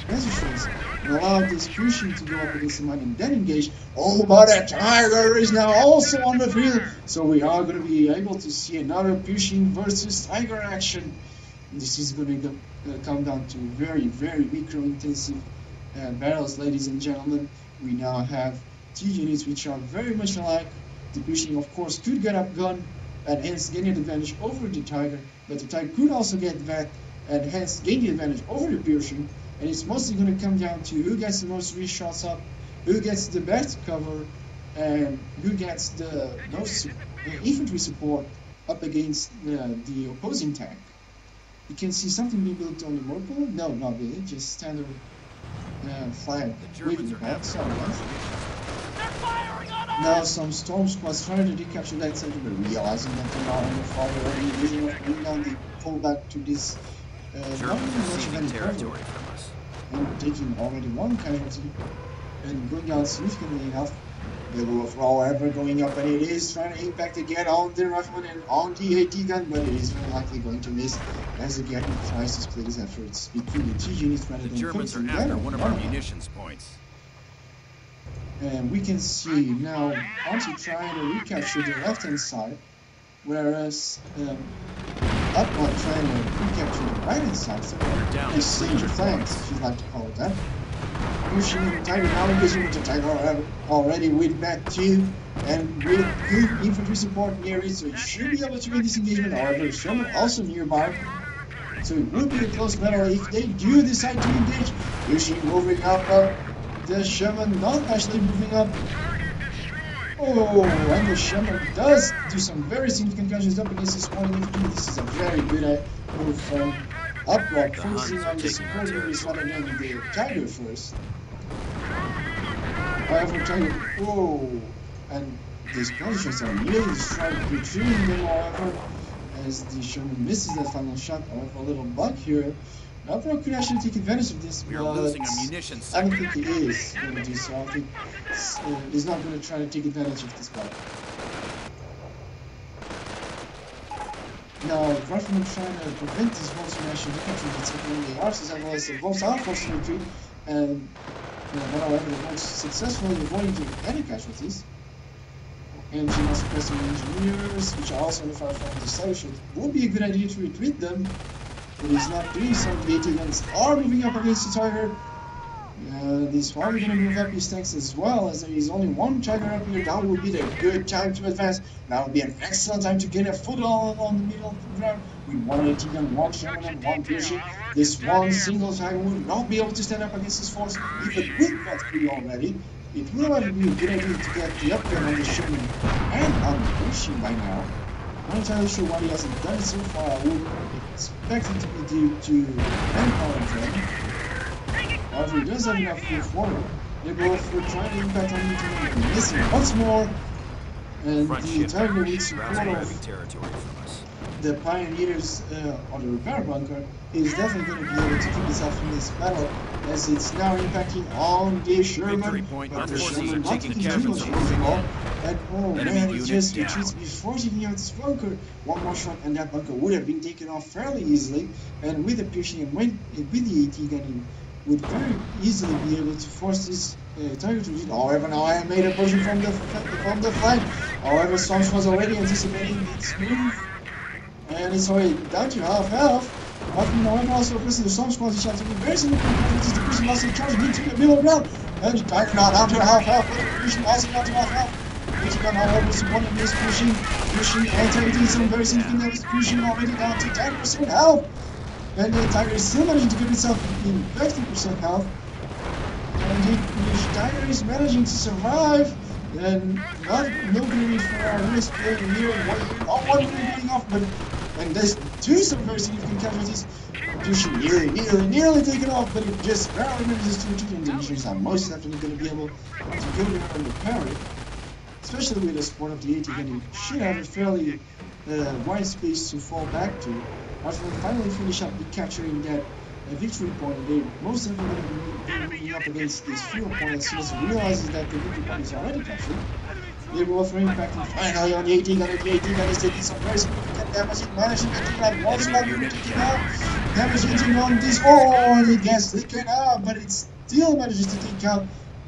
positions and allow this pushing to go up against the mine and then engage. Oh, but a Tiger is now also on the field, so we are going to be able to see another pushing versus Tiger action. This is going to come down to very, very micro-intensive battles, ladies and gentlemen. We now have two units which are very much alike. The pushing, of course, could get up gun and hence gain an advantage over the Tiger, but the Tiger could also get that and hence gain the advantage over the pushing. And it's mostly going to come down to who gets the most reshots up, who gets the best cover, and who gets the most infantry support up against the opposing tank. You can see something being built on the Merple. No, not really, just standard flag waving back. Sorry, guys. Now some storm squads trying to recapture that center, but realizing that they're not under fire already, using what bring down the pullback to this not much of any territory from us. And taking already one casualty and going down significantly enough. The roof, however, going up, and it is trying to impact again on the rifleman and on the AT gun, but it is very likely going to miss as again he tries to split his efforts between the two units rather than Germans are after one of our munitions points. And we can see now PonTi trying to recapture the left hand side, whereas Upward trying to recapture the right hand side, so exchange of flanks, if you'd like to call it that. Pushing the Tiger now engaging with the Tiger already with Bat 2 and with good infantry support near it, so he should be able to win this engagement. However, Sherman also nearby, so it would be a close battle if they do decide to engage. Pushing moving up, the Sherman not actually moving up. Oh, and the Sherman does do some very significant casualties up against this one infantry. This is a very good move from Upright, focusing on the support units rather than the Tiger first. However, Tiger, and these positions are really destroyed, retrieving them, however, as the Sherman misses that final shot. However, a little bug here. Upright could actually take advantage of this, but I don't think he is going to do so. I think he's not going to try to take advantage of this bug. Now, Riflemen trying to prevent this Volks from actually recapturing its opening the arcs as well as the Volks are forced to retreat, and however, the Volks successfully avoiding any casualties. And she must press some engineers, which are also on the fire from the side, so it would be a good idea to retreat them, but he's not doing so. The AT guns are moving up against the Tiger. He's probably going to move up his tanks as well, as there is only one Tiger up here. That would be the good time to advance. That would be an excellent time to get a foothold on the middle of the ground. With one AT gun, one Sherman, and one pushing. This one single Tiger would not be able to stand up against this force, even with that crew already. It will have been a good idea to get the upgrade on the Sherman and on the pushing by now. I'm not entirely sure why he hasn't done it so far. I would expect it to be due to manpower drain. However, he does have enough fuel forward. They both were trying to impact on the and missing once more. And the Tiger with support of the Pioneers on the repair bunker is definitely going to be able to keep itself in this battle, as it's now impacting on the Sherman, but the Sherman not taking too much anymore. And oh man, he just retreats before taking out this bunker. One more shot and that bunker would have been taken off fairly easily, and with the pushing and with the AT gunning, would very easily be able to force this Tiger to retreat. However, now I have made a push from the flank. However, Storm was already anticipating its move, and it's already down to half health. However, also pressing the Storm Squad, which has taken very significant casualties. The person also charging into the middle ground, and the Tiger now down to half health, but the pushing also down to half health. Pushing down, however, supporting this pushing and taking some very significant damage. Pushing already down to 10% health. And the Tiger is still managing to keep itself in 50% health. And the Tiger is managing to survive. And no greed for our risk player here. One going off, but and there's some very significant casualties. Pushing nearly taken off, but it just barely manages to retreat. And the engineers are most definitely going to be able to go there and repair it. Especially with the support of the AT gun, it should have a fairly wide space to fall back to. After they finally finish up capturing that victory point, they most definitely going to be moving up against this fuel point as soon as it realizes that the victory point is already captured. They will offer impact and finally on the AT gun, and the AT gun is taking some very significant damage. It managed to take out one small unit taken out, damage hitting on this. Oh, and it gets taken out, but it still manages to take out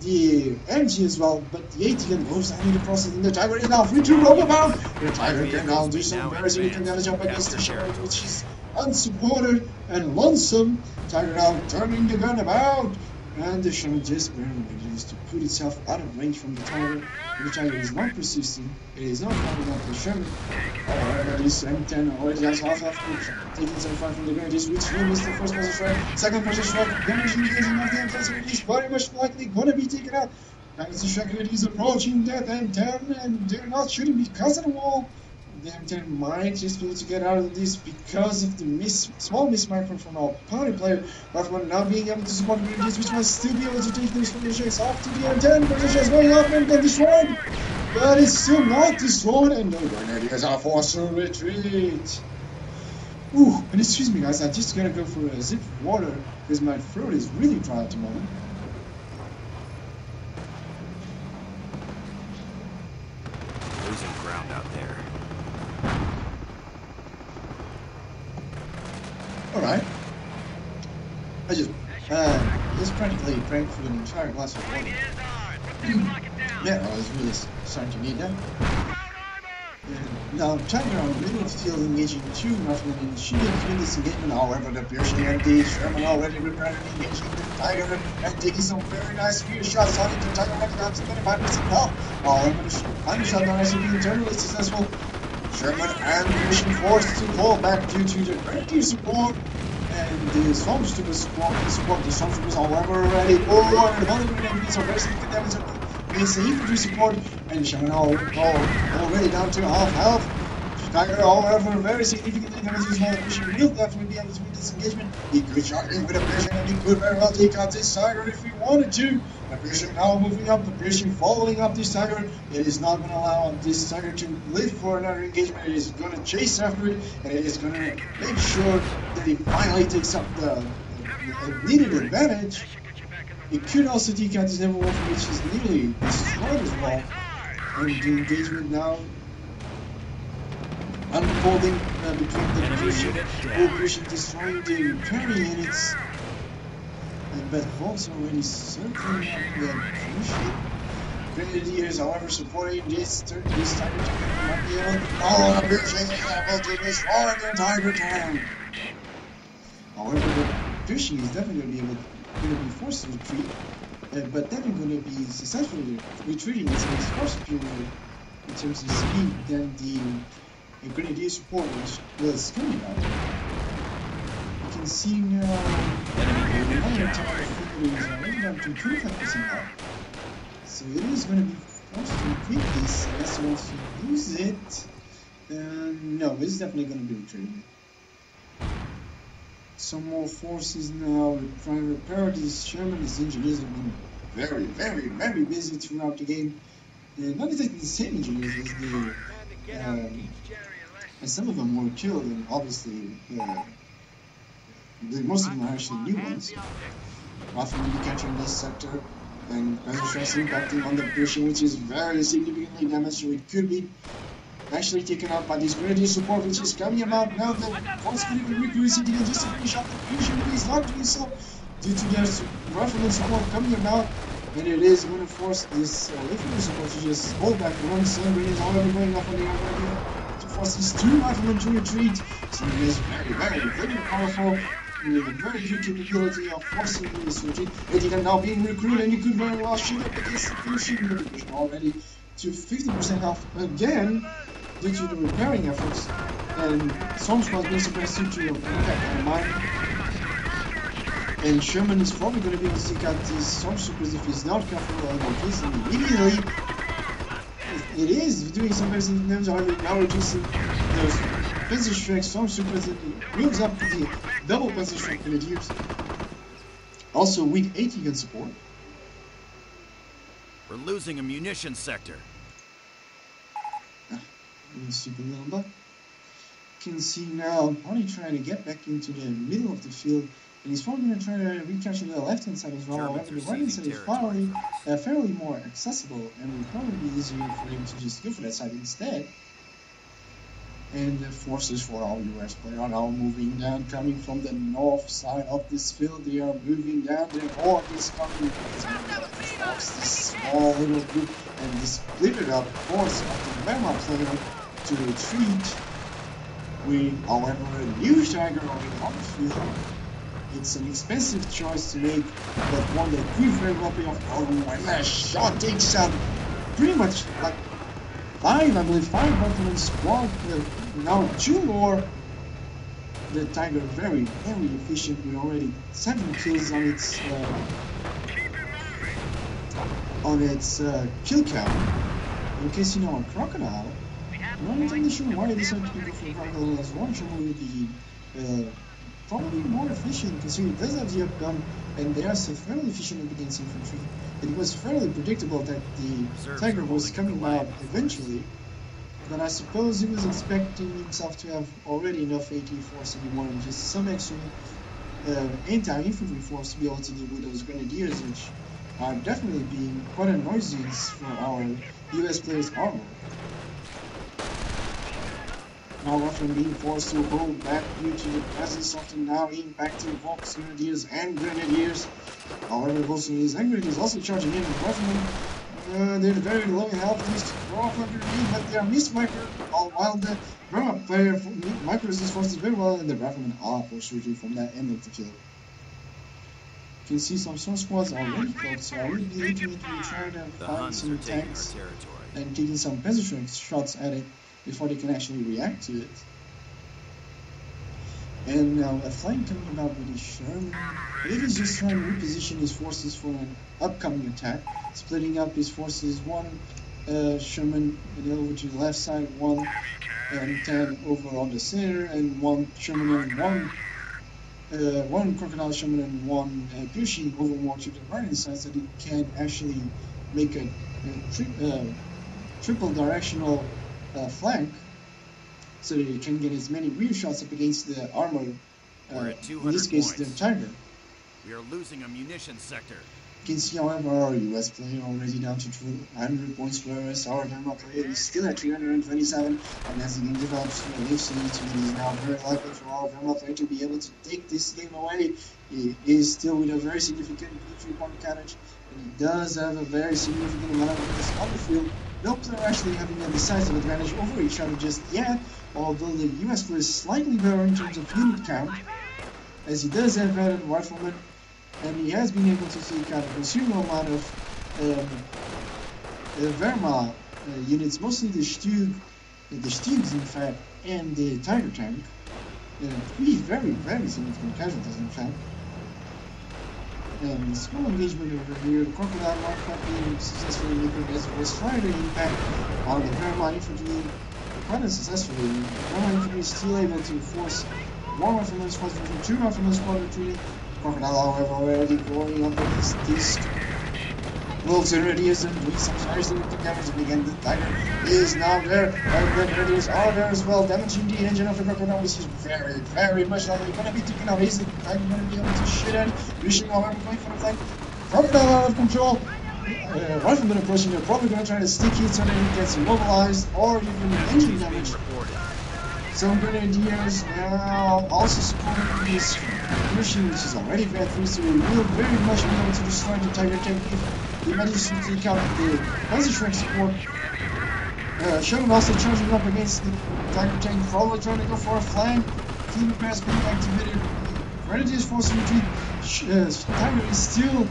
the MG as well. But the AT gun goes down in the process, and the Tiger is now free to roam about. The Tiger can now do some very significant damage up against the Sherman, which is unsupported and lonesome. Tiger now turning the gun about. And the Sherman just barely manages to put itself out of range from the Tiger. The Tiger is not persisting. It is not coming up the Sherman. However, this M10 already has half taking some fire from the Grenadiers, which will miss the first person strike. Second person strike, damage engaging of the M10, so it is very much likely going to be taken out. As the Sherman is approaching that M10, and they're not shooting because of the wall. The M10 might just be able to get out of this because of the small mismark from our PonTi player. Rifleman not being able to support the Grenadiers, which must still be able to take those from the checks off to the M10. But the checks going off and get destroyed. But it's still not destroyed, and the Grenadiers are forced to retreat. Ooh, and excuse me guys, I just gotta go for a sip of water because my throat is really dry at the moment. Losing ground out there. Alright. I just practically drank through an entire glass of water. Yeah, I was really starting to need that. Now, Tiger on the middle of the field engaging two Riflemen and shooting through this engagement. However, the piercing and the Sherman already prepared and engaging the Tiger and taking some very nice spear shots on it. The Tiger running down to 25% health. However, the final shot not actually being internally successful. Sherman and the mission forced to fall back due to the Grenadier support. And the Stormtroopers support the Stormtroopers, however, already. Oh, and the Mother Grenadier needs some very significant damage against the infantry support. And Sherman already down to half health. Tiger, however, very significantly damaged as well. The mission will definitely be able to win this engagement. He could charge in with a piercing, and he could very well take out this Tiger if he wanted to. The piercing now moving up, the piercing following up this Tiger. It is not going to allow this Tiger to live for another engagement. It is going to chase after it, and it is going to make sure that he finally takes up the needed advantage. It could also take out this level 1, which is nearly destroyed as well. And the engagement now unfolding between the Pershing destroying the repairing units. But Volk's already circling up the Pershing. Grenadiers, however, supporting this Tiger Tank might be able to. Oh, the Pershing is able to destroy the Tiger Tank! However, the Pershing is definitely going to be forced to retreat, but definitely going to be successfully retreating as it's far superior in terms of speed than the Grenadier support was coming out. You can see now the Tiger figure is already down to 25% health. So it is going to be forced to retreat this unless he wants to lose it. No, it's definitely going to be retreating. Some more forces now trying to repair this Sherman. His engineers have been very, very, very busy throughout the game. And not exactly the same engineers as the and some of them were killed, and obviously most of them are actually new ones. Riflemen will be capturing this sector, and Present Stress impacting on the Pershing, which is very significantly damaged, so it could be actually taken out by this Grenadier support, which is coming about now. The force critical recruit is sitting in just to finish up the Pershing, but he's not doing so due to their Rifleman support coming about. And it is going to force this infantry support to just hold back the one Sun Grenadiers, however, going off on the other to force these two Riflemen to retreat. So it is very, very, very powerful, with a very good capability of forcing this retreat. It is now being recruited, and you could very well shoot up against the Pershing, but the Pershing already to 50% health again due to the repairing efforts. And Stormsquad being suppressed due to impact on mine. And Sherman is probably going to be able to take out these Stormtroopers if he's not careful, and immediately it is doing some very significant damage, however, now reducing those Panzer Strike Stormtroopers, and it moves up to the double Panzer Strike Grenadiers. Also with 80 gun support. We're losing a munitions sector. Stupid little butt. You can see now PonTi trying to get back into the middle of the field. And he's probably going to try to recapture the left-hand side as well. However, the right-hand side is fairly more accessible, and it would probably be easier for him to just go for that side instead. and the forces for our US player are now moving down, coming from the north side of this field. They are moving down. The horde is coming. Stops this small little group and they split it up, force of the Wehrmacht player to retreat. We, however, a new Tiger already on the field. It's an expensive choice to make, but one that could very well be off. Oh, and that shot takes out pretty much like five Buffalo squad. Now 2 more. The Tiger very efficient with already 7 kills on its kill count. In case you know a crocodile, I'm not entirely sure why they decided to go for a crocodile as one. Surely would be probably more efficient, considering it does have the up gun and they are still fairly efficient against infantry. It was fairly predictable that the Tiger was coming out eventually, but I suppose he was expecting himself to have already enough AT-471 and just some extra anti-infantry force to be able to deal with those grenadiers, which are definitely being quite a nuisance for our US players' armor. Now Ruffin being forced to hold back due to the presence of the now impacting Vox Grenadiers and Grenadiers. However, Vox Grenadiers and Grenadiers also charging in with Ruffin. They're very low in health, at least to throw off a grenade, but they are mismicroed, while the Wehrmacht player micros these forces very well, and the Ruffin are forced to retreat from that end of the kill. You can see some squads already close, so I will be looking into trying to find some tanks and taking some peasantry shots at it before they can actually react to it. And now a flank coming about with the Sherman. It is just trying to reposition his forces for an upcoming attack, splitting up his forces, one Sherman over to the left side, one M10 over on the center, and one Sherman and one Crocodile Sherman and one Pushy over more to the right hand side, so that he can actually make a triple directional flank, so that he can get as many rear shots up against the armor, in this case the Tiger. We are losing a munitions sector. You can see, however, our US player already down to 200 points, whereas our Wehrmacht player is still at 327, and as the game develops through the HC, it is now very likely for our Wehrmacht player to be able to take this game away. He is still with a very significant victory point countage, and he does have a very significant amount of this on the field. No player actually having a decisive advantage over each other just yet, although the US player is slightly better in terms of unit count, as he does have veteran riflemen, and he has been able to take out a considerable amount of Wehrmacht units, mostly the Stugs in fact, and the Tiger tank. 3 very significant casualties in fact. And small engagement over here, the Crocodile not quite being successfully liquid as it was trying to impact on the Wehrmacht infantry quite unsuccessfully. The Wehrmacht infantry is still able to force 1 Rifleman squad retreating, 2 Rifleman squad retreating. Crocodile, however, already going up against these Wolves Grenadiers and doing some very significant damage. And again, the Tiger is now there, and the Grenadiers are there as well, damaging the engine of the Crocodile, which is very much likely going to be taken out. Is the Tiger going to be able to shoot at it? Wishing, however, going for the flank. Crocodile out of control. Rifleman approaching, they're probably going to try to stick it so that it gets immobilized or even engine damage. Some Grenadiers now also supporting this machine, which is already bad through, so we will very much be able to destroy the Tiger tank if he manages to take out the Panzer support. Sherman also charging up against the Tiger tank, probably trying to go for a flank. Clean pass being activated. Grenadiers forcing retreat. Tiger is still